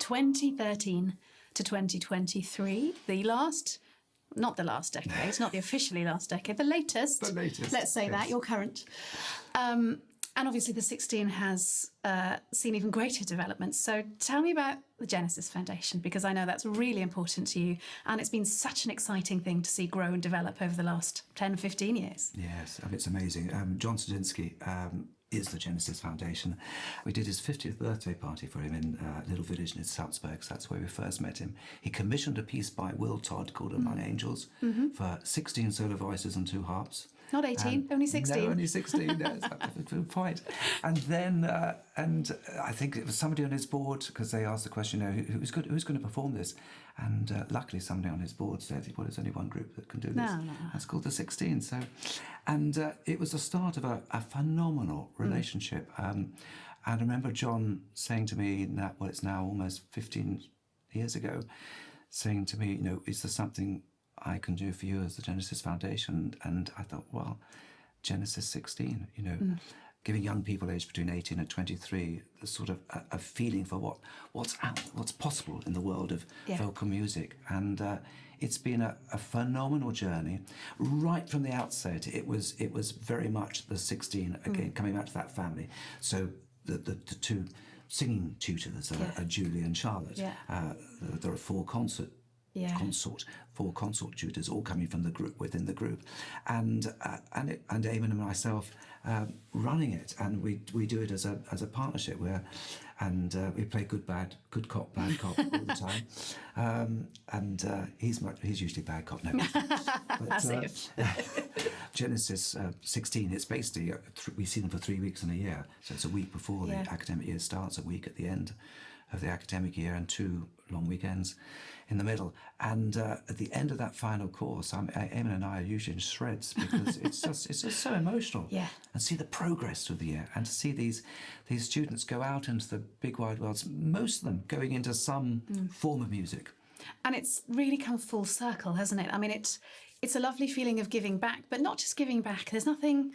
2013 to 2023, not the last decade, not the officially last decade, the latest. Let's say that, your current. And obviously the 16 has seen even greater developments. So tell me about the Genesis Foundation, because I know that's really important to you. And it's been such an exciting thing to see grow and develop over the last 10, 15 years. Yes, it's amazing. John Sadinsky is the Genesis Foundation. We did his 50th birthday party for him in a little village near Salzburg. So that's where we first met him. He commissioned a piece by Will Todd called Among Angels for 16 solo voices and 2 harps. Not 18, only 16. No, only 16, yes, that's a good point. And then, and I think it was somebody on his board, because they asked the question, who's going to perform this? And luckily somebody on his board said, well, there's only one group that can do this. No. That's called the 16. So, and it was the start of a phenomenal relationship. And I remember John saying to me, it's now almost 15 years ago, saying to me, is there something I can do for you as the Genesis Foundation? And I thought, well, Genesis 16, giving young people aged between 18 and 23 the sort of a feeling for what's possible in the world of vocal music. And it's been a phenomenal journey. Right from the outset, it was very much the 16, again, coming back to that family. So the 2 singing tutors are Julie and Charlotte. There are 4 consort tutors, all coming from the group, within the group, and Eamonn and myself running it, and we do it as a partnership we play good cop, bad cop all the time, and he's usually bad cop now. Genesis 16, it's basically we see them for 3 weeks in a year, so it's a week before the academic year starts, a week at the end of the academic year, and 2 long weekends in the middle. And at the end of that final course, Eamonn and I are usually in shreds, because it's just so emotional. And see the progress through the year, and to see these students go out into the big wide worlds, most of them going into some form of music. And it's really come full circle, hasn't it? I mean, it's a lovely feeling of giving back, but not just giving back. There's nothing...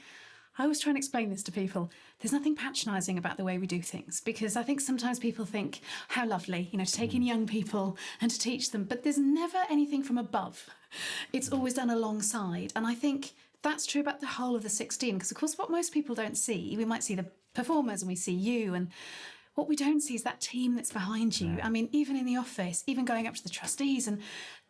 I always try and explain this to people. There's nothing patronising about the way we do things, because I think sometimes people think, how lovely, to take in young people and to teach them, but there's never anything from above. It's always done alongside. And I think that's true about the whole of the 16, because, of course, what most people don't see, we might see the performers and we see you, and what we don't see is that team that's behind you. I mean, even in the office, even going up to the trustees, and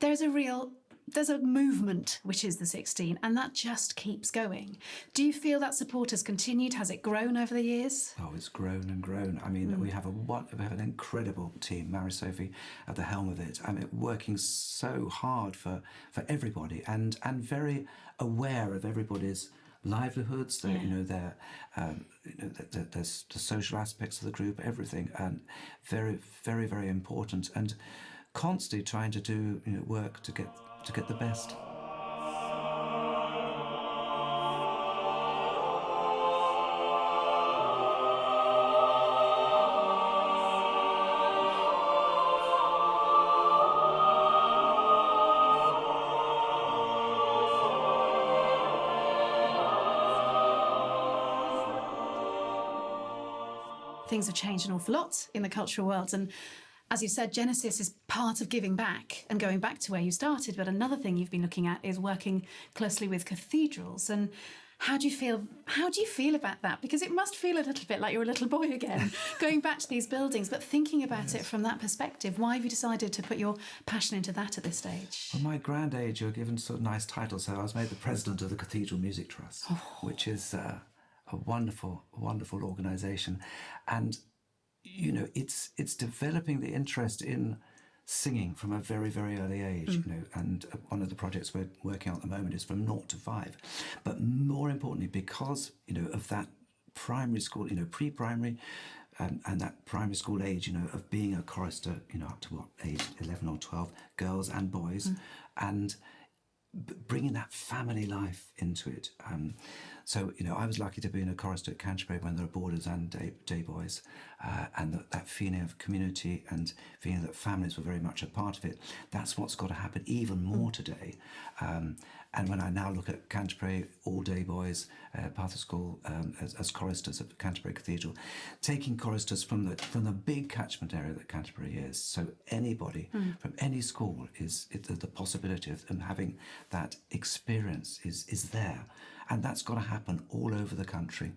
there's a movement, which is the 16, and that just keeps going. Do you feel that support has continued? Has it grown over the years? Oh, it's grown and grown. I mean, we have an incredible team, Mary-Sophie at the helm of it. I mean, working so hard for everybody, and very aware of everybody's livelihoods, there's the social aspects of the group, everything, and very, very, very important, and constantly trying to do work to get the best. Things have changed an awful lot in the cultural world, and as you said, Genesis is part of giving back and going back to where you started. But another thing you've been looking at is working closely with cathedrals. And how do you feel about that? Because it must feel a little bit like you're a little boy again, going back to these buildings, but thinking about it from that perspective. Why have you decided to put your passion into that at this stage? Well, my grand age, you're given sort of nice titles. So I was made the president of the Cathedral Music Trust, which is a wonderful, wonderful organisation. And it's developing the interest in singing from a very, very early age, and one of the projects we're working on at the moment is from 0 to 5. But more importantly, because, of that primary school, pre-primary, and that primary school age, of being a chorister, up to age 11 or 12, girls and boys, and bringing that family life into it. So, I was lucky to be in a chorister at Canterbury when there were boarders and day boys, and that feeling of community and feeling that families were very much a part of it. That's what's got to happen even more today. And when I now look at Canterbury, all-day boys, Path of School, as choristers at Canterbury Cathedral, taking choristers from the big catchment area that Canterbury is, so anybody from any school the possibility of them having that experience is there. And that's got to happen all over the country.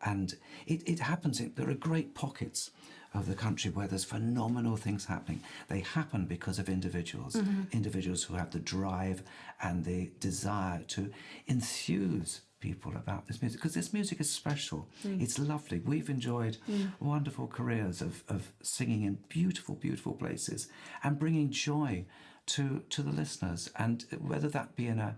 And it happens, there are great pockets of the country where there's phenomenal things happening. They happen because of individuals, individuals who have the drive and the desire to enthuse people about this music, because this music is special. It's lovely. We've enjoyed wonderful careers of singing in beautiful, beautiful places and bringing joy to the listeners, and whether that be in a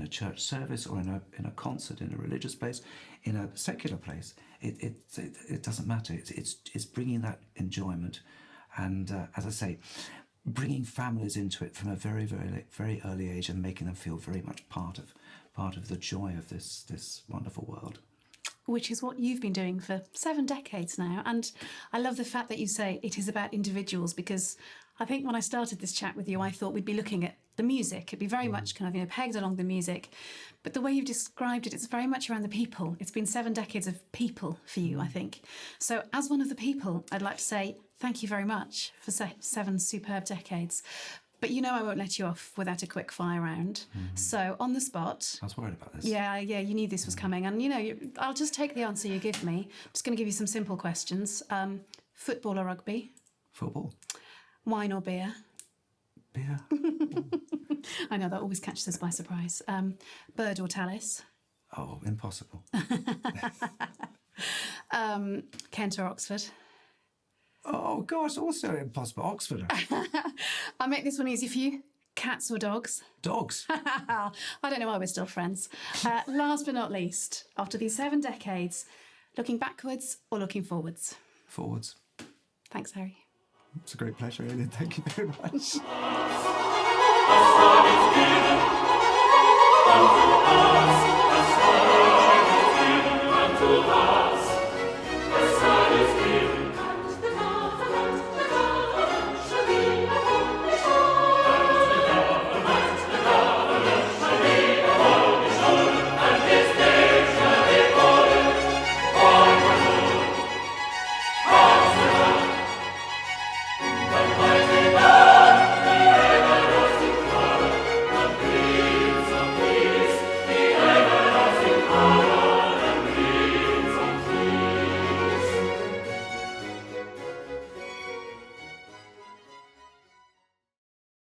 church service or in a concert, in a religious place, in a secular place, it doesn't matter. It's bringing that enjoyment, and as I say, bringing families into it from a very, very, very early age and making them feel very much part of the joy of this wonderful world. Which is what you've been doing for 7 decades now. And I love the fact that you say it is about individuals, because I think when I started this chat with you, I thought we'd be looking at the music. It'd be very much kind of, pegged along the music. But the way you've described it, it's very much around the people. It's been 7 decades of people for you, I think. So as one of the people, I'd like to say thank you very much for 7 superb decades. But I won't let you off without a quick fire round. So on the spot. I was worried about this. Yeah, you knew this was coming. And, I'll just take the answer you give me. I'm just going to give you some simple questions. Football or rugby? Football. Wine or beer? Beer. I know, that always catches us by surprise. Bird or Tallis? Oh, impossible. Kent or Oxford? Oh, gosh, also impossible. Oxford. I'll make this one easy for you. Cats or dogs? Dogs. I don't know why we're still friends. Last but not least, after these 7 decades, looking backwards or looking forwards? Forwards. Thanks, Harry. It's a great pleasure, Elin. Thank you very much. The Son is given unto us, the Son is given unto us.